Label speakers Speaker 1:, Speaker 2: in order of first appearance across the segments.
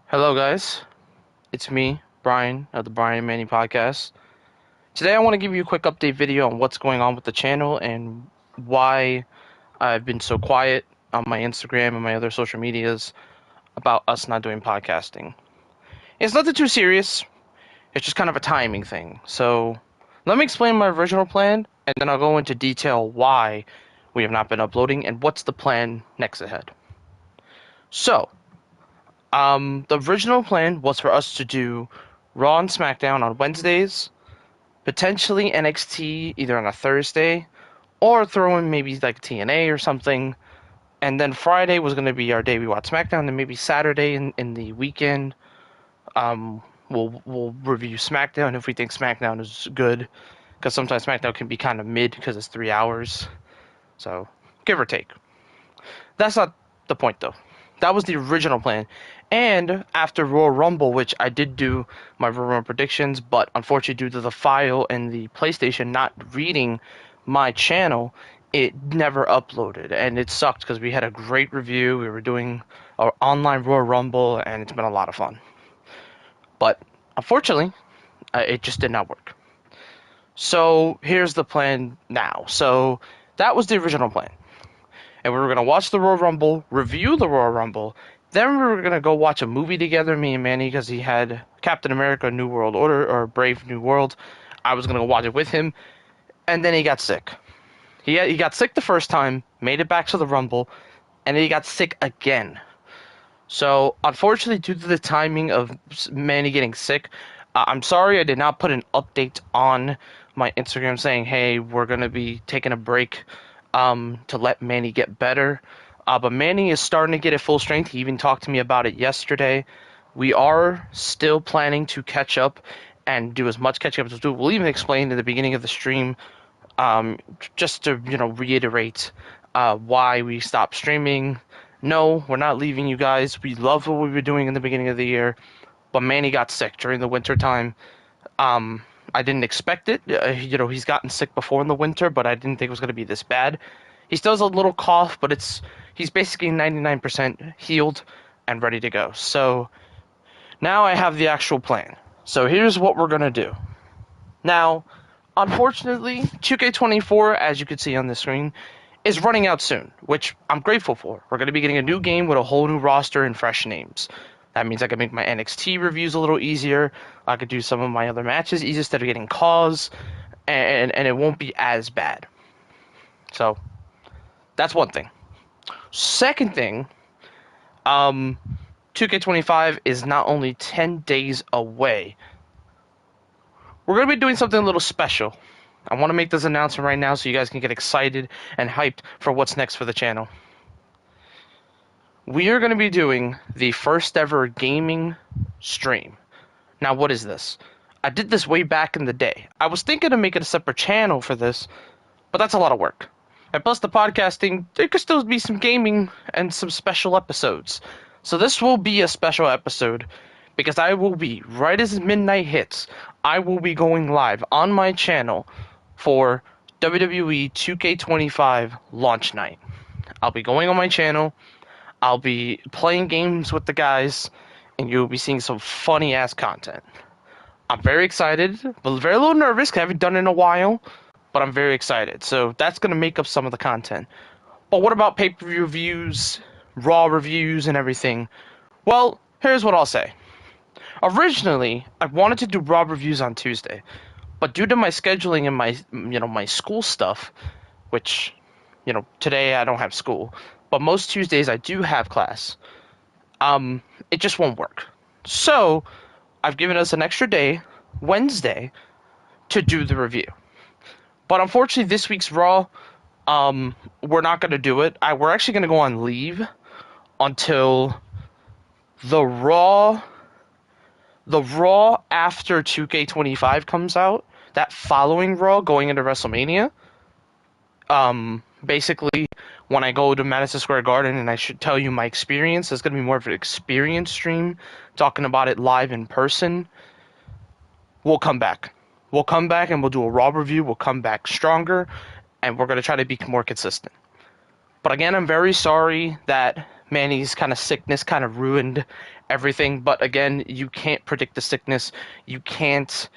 Speaker 1: Hello, guys. It's me, Brian, of the Brian and Manny podcast. Today, I want to give you a quick update video on what's going on with the channel and why I've been so quiet on my Instagram and my other social medias about us not doing podcasting. It's nothing too serious, it's just kind of a timing thing. So, let me explain my original plan, and then I'll go into detail why we have not been uploading and what's the plan next ahead. So, the original plan was for us to do Raw and SmackDown on Wednesdays, potentially NXT either on a Thursday, or throw in maybe like TNA or something. And then Friday was going to be our day we watch SmackDown, and maybe Saturday in the weekend, we'll review SmackDown if we think SmackDown is good, because sometimes SmackDown can be kind of mid because it's 3 hours, so give or take. That's not the point though. That was the original plan. And after Royal Rumble, which I did do my Royal Rumble predictions, but unfortunately due to the file and the PlayStation not reading my channel, it never uploaded. And it sucked because we had a great review. We were doing our online Royal Rumble, and it's been a lot of fun. But unfortunately, it just did not work. So here's the plan now. So that was the original plan. And we were going to watch the Royal Rumble, review the Royal Rumble, then we were going to go watch a movie together, me and Manny, because he had Captain America New World Order, or Brave New World. I was going to go watch it with him, and then he got sick. He got sick the first time, made it back to the Rumble, and then he got sick again. So, unfortunately, due to the timing of Manny getting sick, I'm sorry I did not put an update on my Instagram saying, hey, we're going to be taking a break to let Manny get better. But Manny is starting to get at full strength. He even talked to me about it yesterday. We are still planning to catch up and do as much catch up as we do. We'll even explain at the beginning of the stream, just to reiterate why we stopped streaming. No, we're not leaving you guys. We love what we were doing in the beginning of the year, but Manny got sick during the winter time. I didn't expect it. He's gotten sick before in the winter, but I didn't think it was going to be this bad. He still has a little cough, but he's basically 99% healed and ready to go. So now I have the actual plan. So here's what we're going to do. Now, unfortunately, 2K24, as you can see on the screen, is running out soon, which I'm grateful for. We're going to be getting a new game with a whole new roster and fresh names. That means I can make my NXT reviews a little easier. I could do some of my other matches easier instead of getting calls, and it won't be as bad. So that's one thing. Second thing, 2K25 is not only 10 days away. We're going to be doing something a little special. I want to make this announcement right now so you guys can get excited and hyped for what's next for the channel. We are going to be doing the first ever gaming stream. Now, what is this? I did this way back in the day. I was thinking of making a separate channel for this, but that's a lot of work. And plus the podcasting, there could still be some gaming and some special episodes. So this will be a special episode because I will be, right as midnight hits, I will be going live on my channel for WWE 2K25 launch night. I'll be going on my channel, I'll be playing games with the guys, and you'll be seeing some funny-ass content. I'm very excited, but very little nervous because I haven't done it in a while, but I'm very excited. So that's going to make up some of the content. But what about pay-per-view reviews, Raw reviews, and everything? Well, here's what I'll say. Originally, I wanted to do Raw reviews on Tuesday, but due to my scheduling and my school stuff, which, today I don't have school, but most Tuesdays I do have class, it just won't work. So, I've given us an extra day, Wednesday, to do the review. But unfortunately, this week's Raw, we're not going to do it. We're actually going to go on leave until the Raw after 2K25 comes out, that following Raw going into WrestleMania. Basically, when I go to Madison Square Garden and I should tell you my experience, it's going to be more of an experience stream, talking about it live in person. We'll come back. We'll come back and we'll do a Raw review. We'll come back stronger, and we're going to try to be more consistent. But again, I'm very sorry that Manny's kind of sickness kind of ruined everything. But again, you can't predict the sickness. You can't,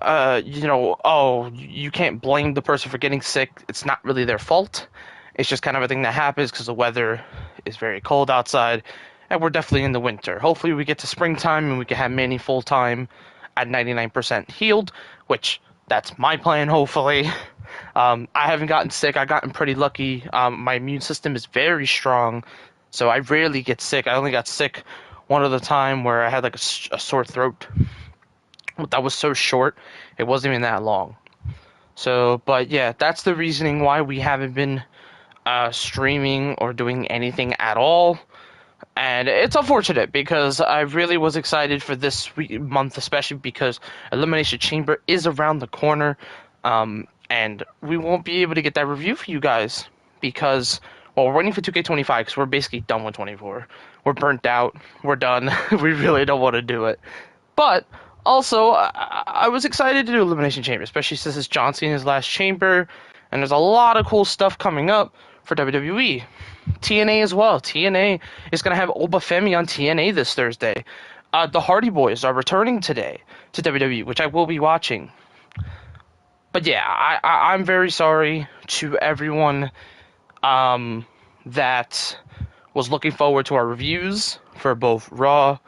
Speaker 1: you can't blame the person for getting sick. It's not really their fault. It's just kind of a thing that happens because the weather is very cold outside, and we're definitely in the winter. Hopefully, we get to springtime and we can have Manny full time at 99% healed, which that's my plan, hopefully. I haven't gotten sick. I've gotten pretty lucky. My immune system is very strong, so I rarely get sick. I only got sick one other time where I had like a sore throat. That was so short, it wasn't even that long. So, but yeah, that's the reasoning why we haven't been streaming or doing anything at all. And it's unfortunate because I really was excited for this month, especially because Elimination Chamber is around the corner. And we won't be able to get that review for you guys because, well, we're waiting for 2K25 because we're basically done with 24. We're burnt out. We're done. We really don't want to do it. But also, I was excited to do Elimination Chamber, especially since it's John Cena's last chamber, and there's a lot of cool stuff coming up for WWE. TNA as well. TNA is going to have Obafemi on TNA this Thursday. The Hardy Boys are returning today to WWE, which I will be watching. But yeah, I'm very sorry to everyone that was looking forward to our reviews for both Raw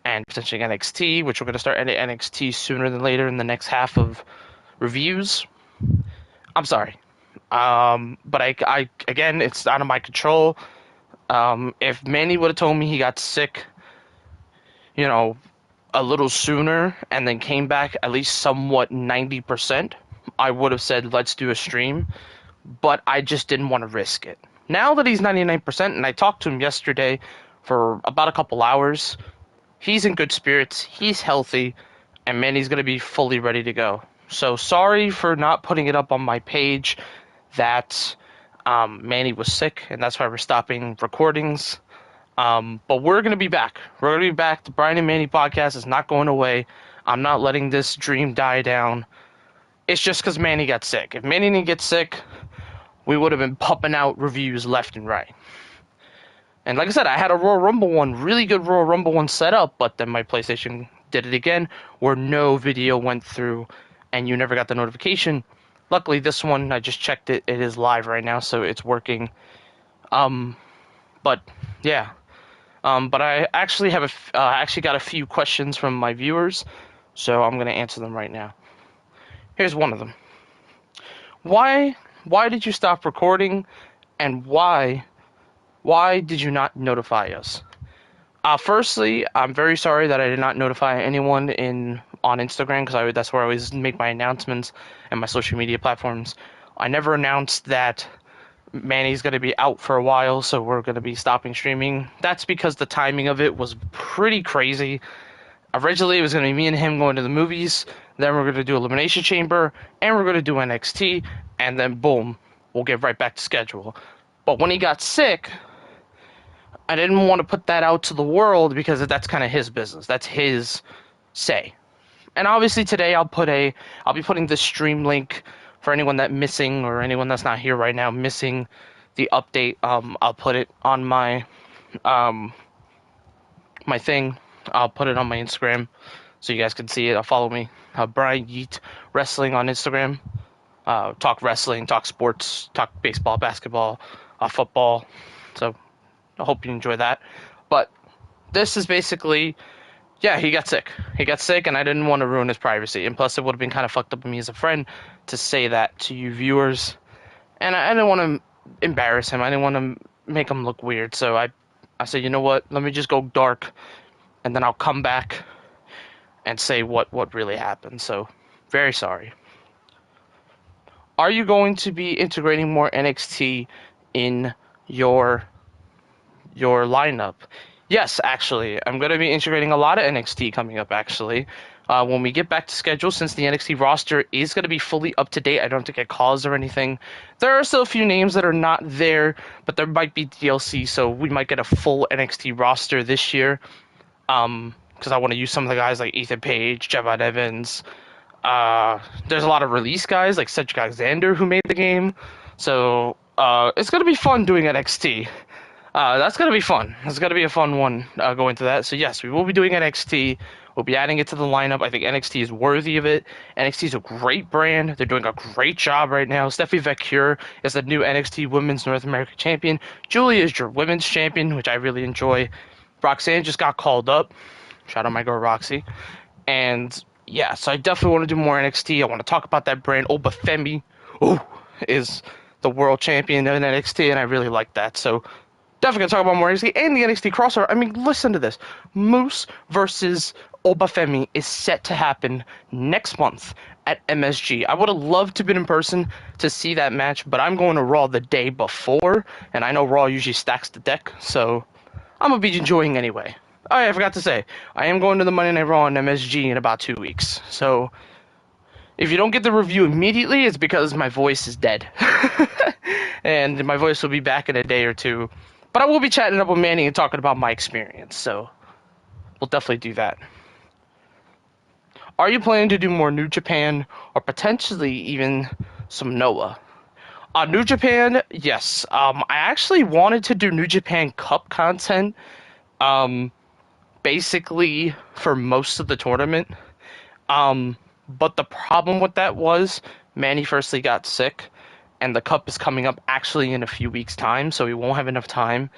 Speaker 1: and potentially NXT, which we're going to start NXT sooner than later in the next half of reviews. I'm sorry. But I again, it's out of my control. If Manny would have told me he got sick, a little sooner and then came back at least somewhat 90%, I would have said, let's do a stream. But I just didn't want to risk it. Now that he's 99%, and I talked to him yesterday for about a couple hours, he's in good spirits, he's healthy, and Manny's going to be fully ready to go. So sorry for not putting it up on my page that Manny was sick, and that's why we're stopping recordings. But we're going to be back. We're going to be back. The Brian and Manny podcast is not going away. I'm not letting this dream die down. It's just because Manny got sick. If Manny didn't get sick, we would have been pumping out reviews left and right. And like I said, I had a Royal Rumble one, really good Royal Rumble one set up, but then my PlayStation did it again, where no video went through, and you never got the notification. Luckily, this one, I just checked it, it is live right now, so it's working. But, yeah. But I actually have actually got a few questions from my viewers, so I'm going to answer them right now. Here's one of them. Why did you stop recording, and why did you not notify us? Firstly, I'm very sorry that I did not notify anyone on Instagram because that's where I always make my announcements and my social media platforms. I never announced that Manny's going to be out for a while, so we're going to be stopping streaming. That's because the timing of it was pretty crazy. Originally, it was going to be me and him going to the movies, then we're going to do Elimination Chamber, and we're going to do NXT, and then boom, we'll get right back to schedule. But when he got sick, I didn't want to put that out to the world because that's kind of his business. That's his say. And obviously today I'll be putting the stream link for anyone that's missing or anyone that's not here right now missing the update. I'll put it on my my thing. I'll put it on my Instagram so you guys can see it. Follow me, Brian Yeet Wrestling on Instagram. Talk wrestling, talk sports, talk baseball, basketball, football. So I hope you enjoy that. But this is basically, yeah, he got sick. He got sick, and I didn't want to ruin his privacy. And plus, it would have been kind of fucked up of me as a friend to say that to you viewers. And I didn't want to embarrass him. I didn't want to make him look weird. So I said, you know what? Let me just go dark, and then I'll come back and say what really happened. So, very sorry. Are you going to be integrating more NXT in your lineup? Yes, actually. I'm going to be integrating a lot of NXT coming up, actually. When we get back to schedule, since the NXT roster is going to be fully up to date, I don't think it calls or anything. There are still a few names that are not there, but there might be DLC, so we might get a full NXT roster this year. Because I want to use some of the guys like Ethan Page, Javon Evans. There's a lot of release guys like Cedric Alexander who made the game. So it's going to be fun doing NXT. That's gonna be fun. That's gonna be a fun one going to that. So yes, we will be doing NXT. We'll be adding it to the lineup. I think NXT is worthy of it. NXT is a great brand. They're doing a great job right now. Stephanie Vecchio is the new NXT Women's North American Champion. Julia is your Women's Champion, which I really enjoy. Roxanne just got called up. Shout out my girl Roxy. And yeah, so I definitely want to do more NXT. I want to talk about that brand. Obafemi, is the world champion in NXT, and I really like that. So definitely gonna talk about more NXT and the NXT crossover. I mean, listen to this: Moose versus Obafemi is set to happen next month at MSG. I would have loved to be in person to see that match, but I'm going to Raw the day before, and I know Raw usually stacks the deck, so I'm gonna be enjoying anyway. Oh yeah, I forgot to say, I am going to the Monday Night Raw on MSG in about 2 weeks. So if you don't get the review immediately, it's because my voice is dead. And my voice will be back in a day or two. But I will be chatting up with Manny and talking about my experience, so we'll definitely do that. Are you planning to do more New Japan or potentially even some Noah? New Japan, yes. I actually wanted to do New Japan Cup content, basically for most of the tournament. But the problem with that was Manny firstly got sick, and the Cup is coming up actually in a few weeks' time, so we won't have enough time.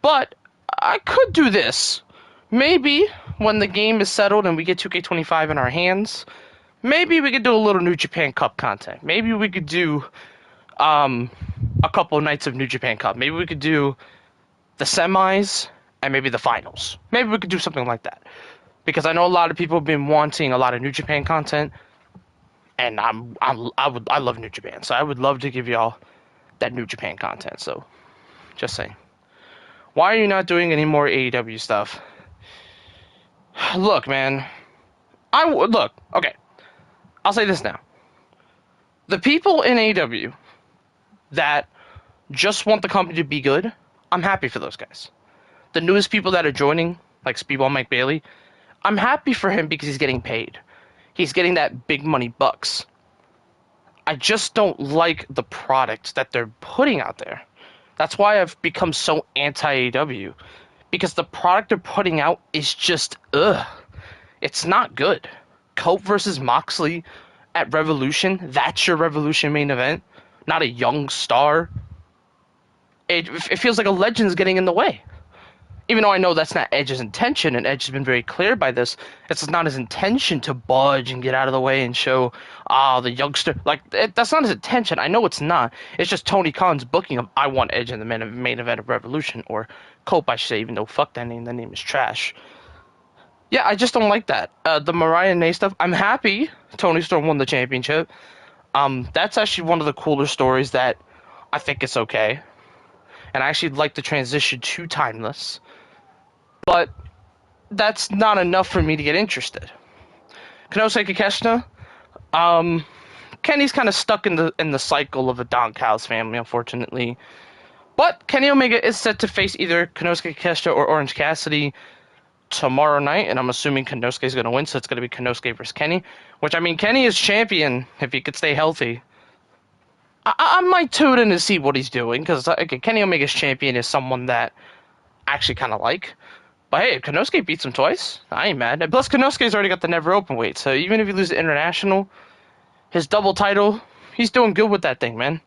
Speaker 1: But I could do this. Maybe when the game is settled and we get 2K25 in our hands, maybe we could do a little New Japan Cup content. Maybe we could do a couple nights of New Japan Cup. Maybe we could do the semis and maybe the finals. Maybe we could do something like that. Because I know a lot of people have been wanting a lot of New Japan content, and I love New Japan, so I would love to give y'all that New Japan content. So, just saying. Why are you not doing any more AEW stuff? Look, man. Look. Okay, I'll say this now. The people in AEW that just want the company to be good, I'm happy for those guys. The newest people that are joining, like Speedball Mike Bailey, I'm happy for him because he's getting paid. He's getting that big money bucks. I just don't like the product that they're putting out there. That's why I've become so anti-AEW. Because the product they're putting out is just, it's not good. Cope versus Moxley at Revolution, that's your Revolution main event. Not a young star. It feels like a legend's getting in the way. Even though I know that's not Edge's intention, and Edge has been very clear by this, it's not his intention to budge and get out of the way and show, the youngster. That's not his intention. I know it's not. It's just Tony Khan's booking him. I want Edge in the main event of Revolution, or Cope, I should say, even though fuck that name. That name is trash. Yeah, I just don't like that. The Mariah Nay stuff, I'm happy Tony Storm won the championship. That's actually one of the cooler stories that I think it's okay. And I actually like the transition to Timeless. But that's not enough for me to get interested. Konosuke Kikeshita, Kenny's kind of stuck in the cycle of the Don Callis family, unfortunately. But Kenny Omega is set to face either Konosuke Kikeshita or Orange Cassidy tomorrow night, and I'm assuming Konosuke is going to win, so it's going to be Konosuke versus Kenny. Which, I mean, Kenny is champion if he could stay healthy. I might tune in to see what he's doing, because Kenny Omega's champion is someone that I actually kind of like. But hey, if Konosuke beats him twice, I ain't mad. And plus, Konosuke's already got the never open weight, so even if he loses the international, his double title, he's doing good with that thing, man.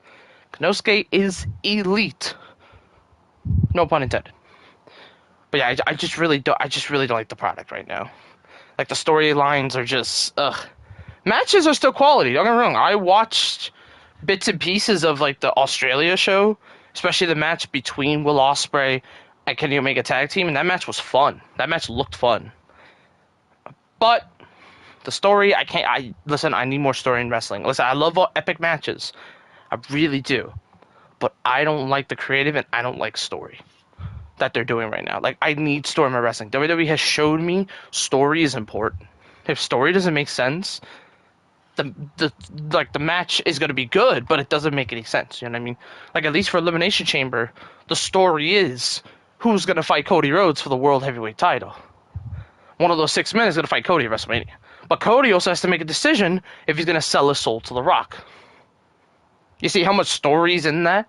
Speaker 1: Konosuke is elite. No pun intended. But yeah, I just really don't like the product right now. Like, the storylines are just, Matches are still quality, don't get me wrong. I watched bits and pieces of, like, the Australia show, especially the match between Will Ospreay and Kenny Omega tag team, and that match was fun. That match looked fun. But the story, listen, I need more story in wrestling. Listen, I love all epic matches. I really do. But I don't like the creative and I don't like story that they're doing right now. Like, I need story in my wrestling. WWE has showed me story is important. If story doesn't make sense, the match is going to be good, but it doesn't make any sense. You know what I mean? Like, at least for Elimination Chamber, the story is who's going to fight Cody Rhodes for the World Heavyweight title. One of those 6 men is going to fight Cody at WrestleMania. But Cody also has to make a decision if he's going to sell his soul to The Rock. You see how much story is in that?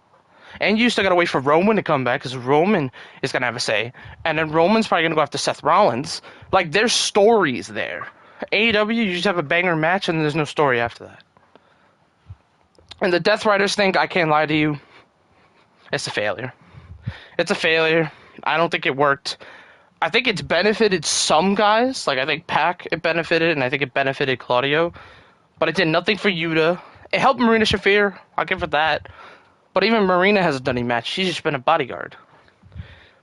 Speaker 1: And you still gotta wait for Roman to come back, because Roman is gonna have a say. And then Roman's probably gonna go after Seth Rollins. Like, there's stories there. AEW, you just have a banger match, and there's no story after that. And the Death Riders thing, I can't lie to you, it's a failure. It's a failure. I don't think it worked. I think it's benefited some guys. Like, I think Pac, it benefited, and I think it benefited Claudio. But it did nothing for Yuta. It helped Marina Shafir. I'll give her that. But even Marina hasn't done any match. She's just been a bodyguard.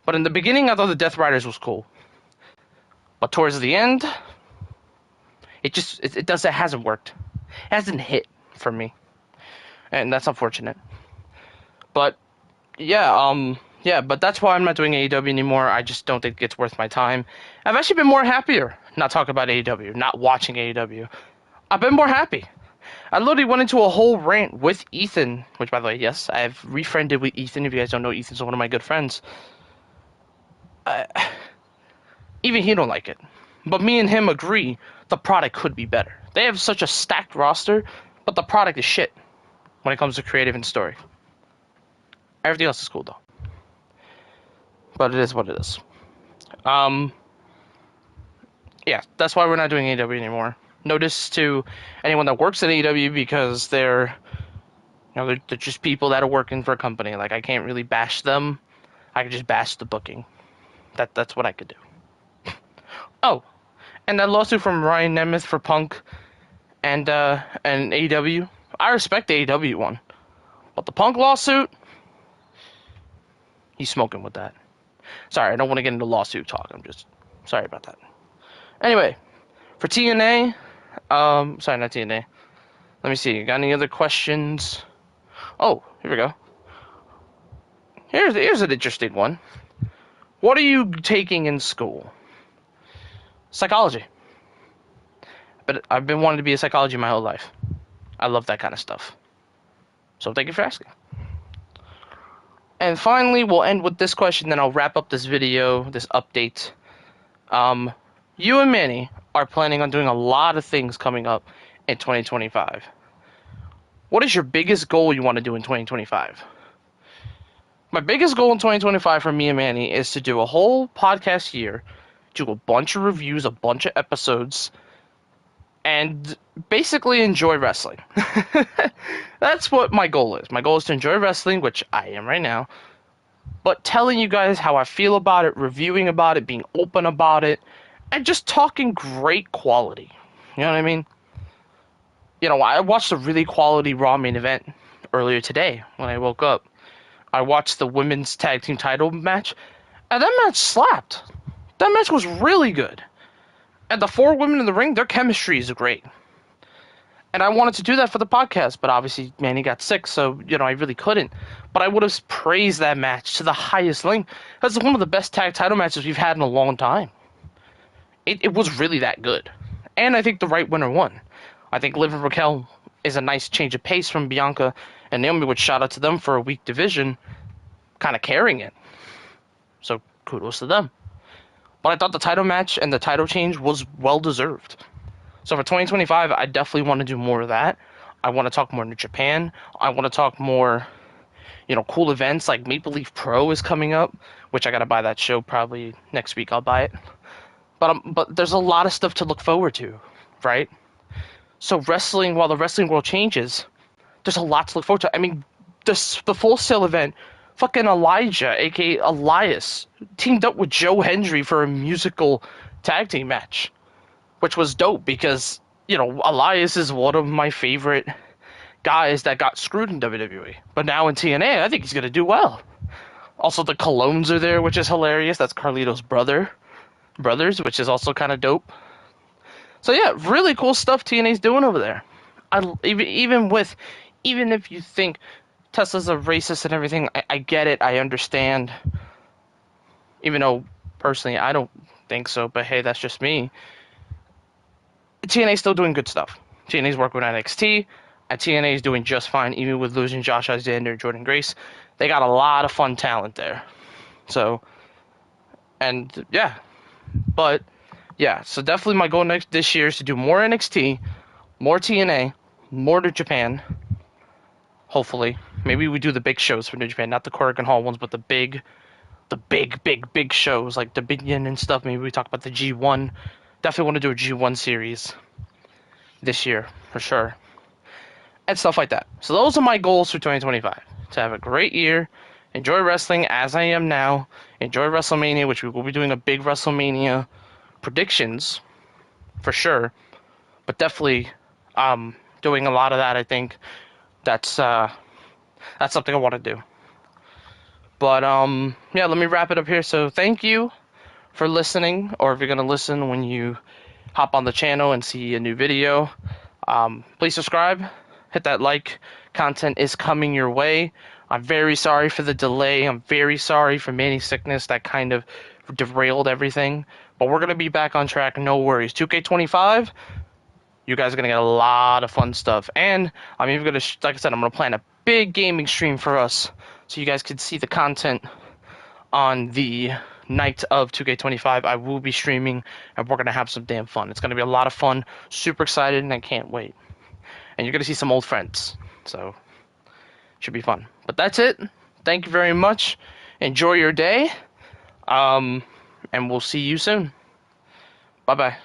Speaker 1: But in the beginning, I thought the Death Riders was cool. But towards the end, it hasn't worked. It hasn't hit for me. And that's unfortunate. But, but that's why I'm not doing AEW anymore. I just don't think it's worth my time. I've actually been more happier not talking about AEW, not watching AEW. I've been more happy. I literally went into a whole rant with Ethan, which, by the way, yes, I've refriended with Ethan. If you guys don't know, Ethan's one of my good friends. Even he don't like it. But me and him agree the product could be better. They have such a stacked roster, but the product is shit when it comes to creative and story. Everything else is cool, though. But it is what it is. Yeah, that's why we're not doing AEW anymore. Notice to anyone that works at AEW, because they're just people that are working for a company. Like, I can't really bash them. I can just bash the booking. That's what I could do. Oh, and that lawsuit from Ryan Nemeth for Punk and AEW. I respect the AEW one, but the Punk lawsuit, he's smoking with that. Sorry, I don't want to get into lawsuit talk. I'm just sorry about that. Anyway, for TNA, sorry, not TNA. Let me see. Got any other questions? Oh, here we go. Here's an interesting one. What are you taking in school? Psychology. But I've been wanting to be a psychology my whole life. I love that kind of stuff. So thank you for asking. And finally, we'll end with this question, then I'll wrap up this video, this update. You and Manny are planning on doing a lot of things coming up in 2025. What is your biggest goal you want to do in 2025? My biggest goal in 2025 for me and Manny is to do a whole podcast year, do a bunch of reviews, a bunch of episodes, and basically enjoy wrestling. That's what my goal is. My goal is to enjoy wrestling, which I am right now, but telling you guys how I feel about it, reviewing about it, being open about it, and just talking great quality. You know what I mean? I watched a really quality Raw main event earlier today when I woke up. I watched the women's tag team title match, and that match slapped. That match was really good. And the 4 women in the ring, their chemistry is great. And I wanted to do that for the podcast, but obviously Manny got sick, so, I really couldn't. But I would have praised that match to the highest length. That's one of the best tag title matches we've had in a long time. It was really that good. And I think the right winner won. I think Liv and Raquel is a nice change of pace from Bianca and Naomi, which shout out to them for a weak division, kind of carrying it. So kudos to them. But I thought the title match and the title change was well deserved. So for 2025, I definitely want to do more of that. I want to talk more New Japan. I want to talk more, cool events like Maple Leaf Pro is coming up, which I got to buy that show probably next week. I'll buy it. But there's a lot of stuff to look forward to, right? So wrestling, while the wrestling world changes, there's a lot to look forward to. I mean, the Full Sail event, fucking Elijah, a.k.a. Elias, teamed up with Joe Hendry for a musical tag team match, which was dope because, Elias is one of my favorite guys that got screwed in WWE. But now in TNA, I think he's going to do well. Also, the Colognes are there, which is hilarious. That's Carlito's brothers, which is also kind of dope. So yeah, really cool stuff TNA's doing over there. Even if you think Tesla's a racist and everything, I get it, I understand. Even though personally I don't think so, but hey, that's just me. TNA's still doing good stuff. TNA's working with NXT, and TNA's doing just fine, even with losing Josh Alexander and Jordan Grace. They got a lot of fun talent there. So definitely my goal this year is to do more NXT, more TNA, more to Japan, hopefully. Maybe we do the big shows for New Japan, not the Korakuen Hall ones, but the big shows like Dominion and stuff. Maybe we talk about the G1. Definitely want to do a G1 series this year for sure, and stuff like that. So those are my goals for 2025: to have a great year, enjoy wrestling as I am now, enjoy WrestleMania, which we will be doing a big WrestleMania predictions for sure, but definitely doing a lot of that. I think that's something I want to do. But yeah, let me wrap it up here. So thank you for listening, or if you're gonna listen when you hop on the channel and see a new video, please subscribe, hit that like. Content is coming your way. I'm very sorry for the delay. I'm very sorry for Manny's sickness that kind of derailed everything. But we're gonna be back on track. No worries. 2K25. You guys are gonna get a lot of fun stuff, and I'm even gonna, like I said, I'm gonna plan a big gaming stream for us, so you guys can see the content on the night of 2K25. I will be streaming, and we're gonna have some damn fun. It's gonna be a lot of fun. Super excited, and I can't wait. And you're gonna see some old friends, so should be fun. But that's it. Thank you very much. Enjoy your day, and we'll see you soon. Bye bye.